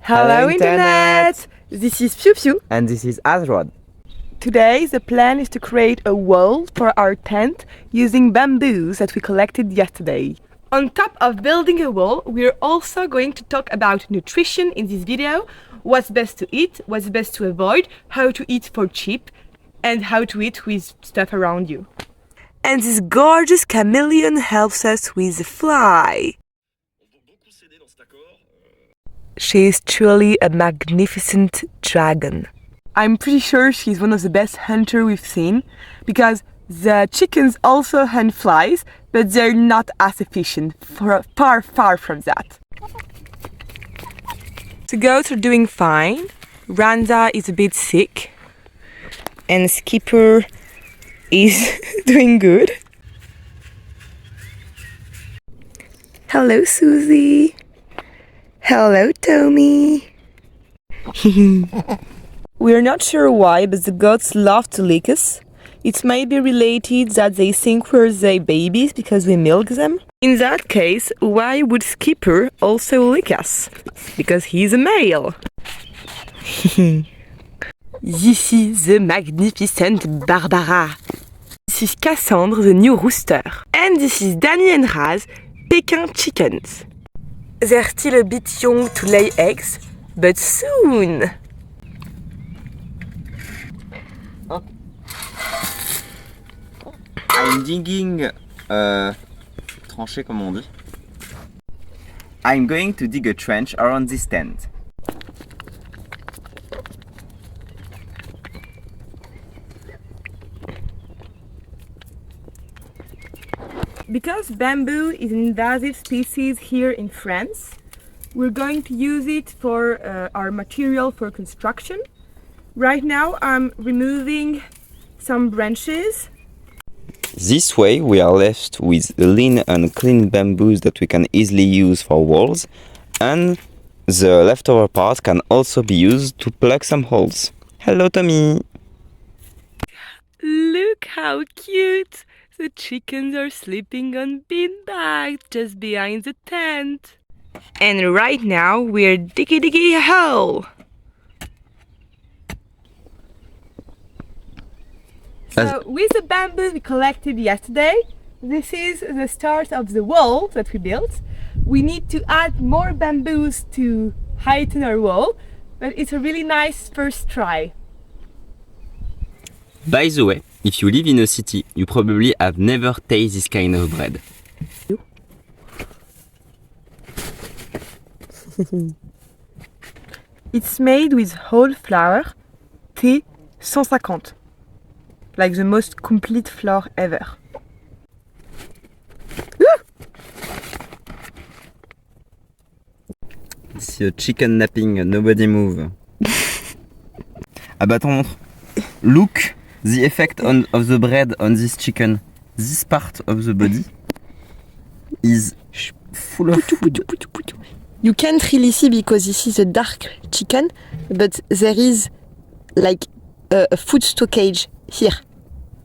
Hello Internet! This is Piou Piou. And this is Azrod. Today the plan is to create a wall for our tent using bamboos that we collected yesterday. On top of building a wall, we're also going to talk about nutrition in this video, what's best to eat, what's best to avoid, how to eat for cheap, and how to eat with stuff around you. And this gorgeous chameleon helps us with the fly. She is truly a magnificent dragon. I'm pretty sure she's one of the best hunters we've seen, because the chickens also hunt flies, but they're not as efficient, far from that. The goats are doing fine. Randa is a bit sick, and Skipper is doing good. Hello, Susie. Hello, Tommy. We're not sure why, but the goats love to lick us. It may be related that they think we're their babies because we milk them. In that case, why would Skipper also lick us? Because he's a male. This is the magnificent Barbara. This is Cassandra, the new rooster. And this is Danny and Raz, Pekin chickens. They're still a bit young to lay eggs, but soon! I'm digging tranché comme on dit. I'm going to dig a trench around this tent. Because bamboo is an invasive species here in France, we're going to use it for our material for construction. Right now I'm removing some branches. This way we are left with lean and clean bamboos that we can easily use for walls, and the leftover part can also be used to plug some holes. Hello, Tommy! Look how cute! The chickens are sleeping on beanbags just behind the tent. And right now we're digging a hole. So with the bamboo we collected yesterday, this is the start of the wall that we built. We need to add more bamboos to heighten our wall, but it's a really nice first try. By the way, if you live in a city, you probably have never tasted this kind of bread. It's made with whole flour, T150, like the most complete flour ever. This is a chicken napping, nobody move. Ah bah attends, montre. Look the effect of the bread on this chicken. This part of the body is full of food. You can't really see because this is a dark chicken, but there is like a food stockage here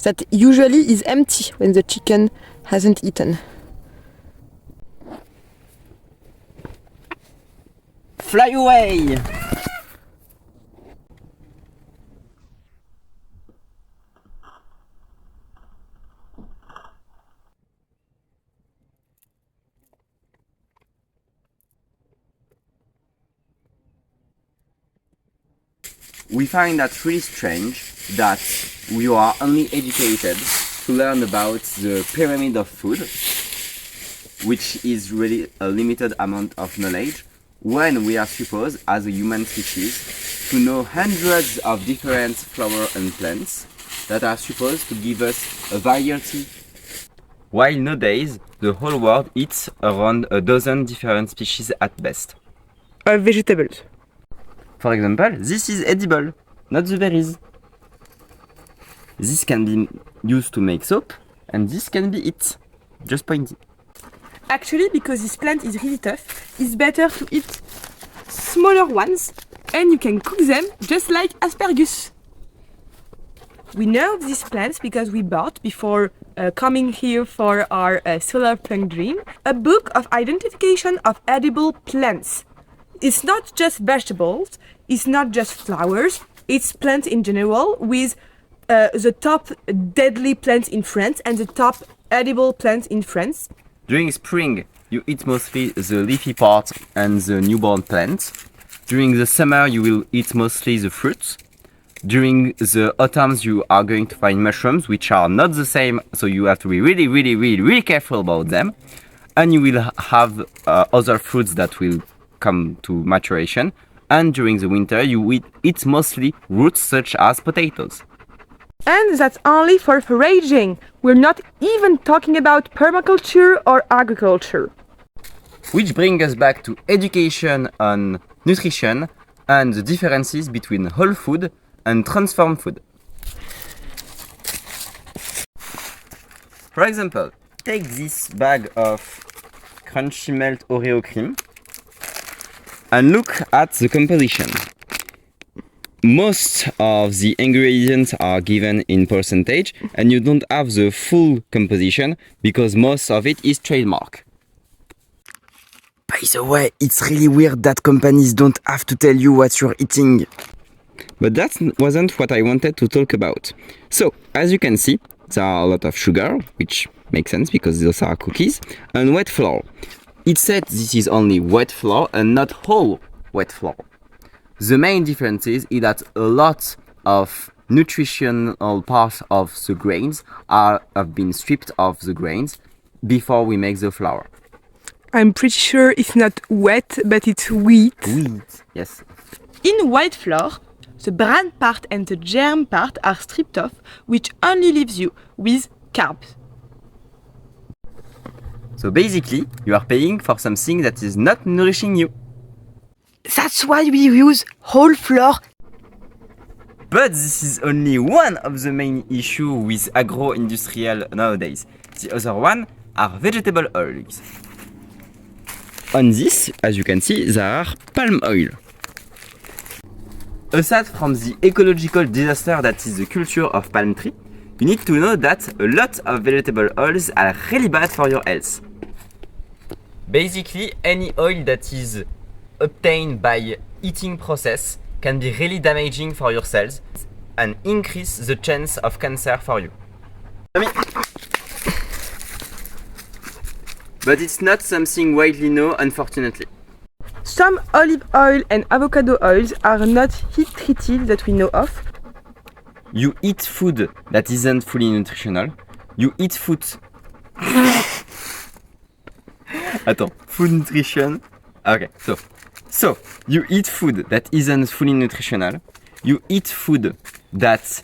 that usually is empty when the chicken hasn't eaten. Fly away! We find that really strange that we are only educated to learn about the pyramid of food, which is really a limited amount of knowledge, when we are supposed, as a human species, to know hundreds of different flowers and plants that are supposed to give us a variety. While nowadays, the whole world eats around a dozen different species at best. Of vegetables. For example, this is edible, not the berries. This can be used to make soap, and this can be eaten, just pointy. Actually, because this plant is really tough, it's better to eat smaller ones, and you can cook them just like asparagus. We know these plants because we bought, before coming here for our solar plant dream, a book of identification of edible plants. It's not just vegetables, it's not just flowers, it's plants in general, with the top deadly plants in France and the top edible plants in France. During spring, you eat mostly the leafy part and the newborn plant. During the summer, you will eat mostly the fruits. During the autumns, you are going to find mushrooms, which are not the same, so you have to be really careful about them. And you will have other fruits that will come to maturation. And during the winter, you eat mostly roots such as potatoes. And that's only for foraging. We're not even talking about permaculture or agriculture. Which brings us back to education on nutrition and the differences between whole food and transformed food. For example, take this bag of crunchy melt Oreo cream and look at the composition. Most of the ingredients are given in percentage and you don't have the full composition because most of it is trademark. By the way, it's really weird that companies don't have to tell you what you're eating. But that wasn't what I wanted to talk about. So, as you can see, there are a lot of sugar, which makes sense because those are cookies, and wet flour. It said this is only wet flour and not whole wet flour. The main difference is that a lot of nutritional parts of the grains have been stripped of the grains before we make the flour. I'm pretty sure it's not wet, but it's wheat. Wheat, yes. In white flour, the bran part and the germ part are stripped off, which only leaves you with carbs. So basically, you are paying for something that is not nourishing you. That's why we use whole flour. But this is only one of the main issues with agro-industrial nowadays. The other one are vegetable oils. On this, as you can see, there are palm oil. Aside from the ecological disaster that is the culture of palm tree, you need to know that a lot of vegetable oils are really bad for your health. Basically, any oil that is obtained by eating process can be really damaging for your cells and increase the chance of cancer for you. But it's not something widely known, unfortunately. Some olive oil and avocado oils are not heat treated that we know of. You eat food that isn't fully nutritional. You eat food. Attends, food nutrition. Okay, so you eat food that isn't fully nutritional. You eat food that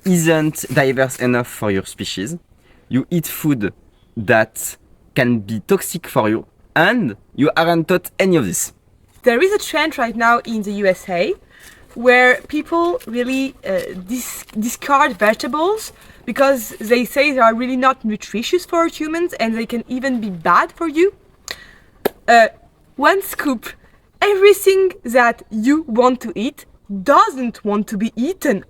isn't diverse enough for your species. You eat food that can be toxic for you, and you aren't taught any of this. There is a trend right now in the USA where people really discard vegetables because they say they are really not nutritious for humans and they can even be bad for you. One scoop: everything that you want to eat doesn't want to be eaten.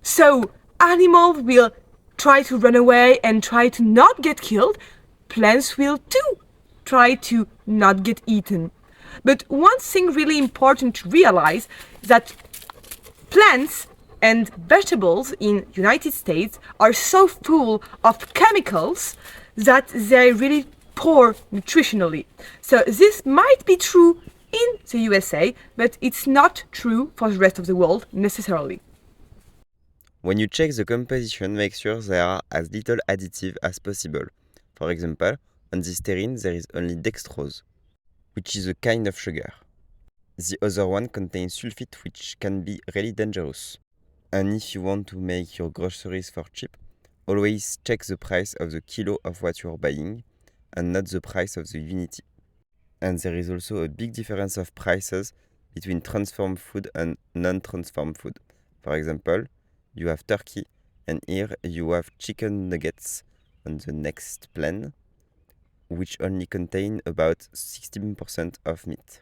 So animals will try to run away and try to not get killed. Plants will too try to not get eaten. But one thing really important to realize is that plants and vegetables in United States are so full of chemicals that they're really poor nutritionally. So this might be true in the USA, but it's not true for the rest of the world necessarily. When you check the composition, make sure there are as little additive as possible. For example, on this terrine there is only dextrose, which is a kind of sugar. The other one contains sulfite, which can be really dangerous. And if you want to make your groceries for cheap, always check the price of the kilo of what you are buying and not the price of the unity. And there is also a big difference of prices between transformed food and non-transformed food. For example, you have turkey and here you have chicken nuggets on the next plan, which only contain about 16% of meat.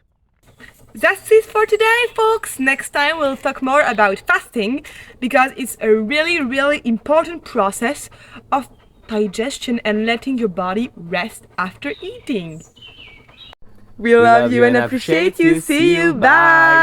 That's it for today, folks. Next time we'll talk more about fasting because it's a really important process of digestion and letting your body rest after eating. We love you and appreciate you. See you. Bye.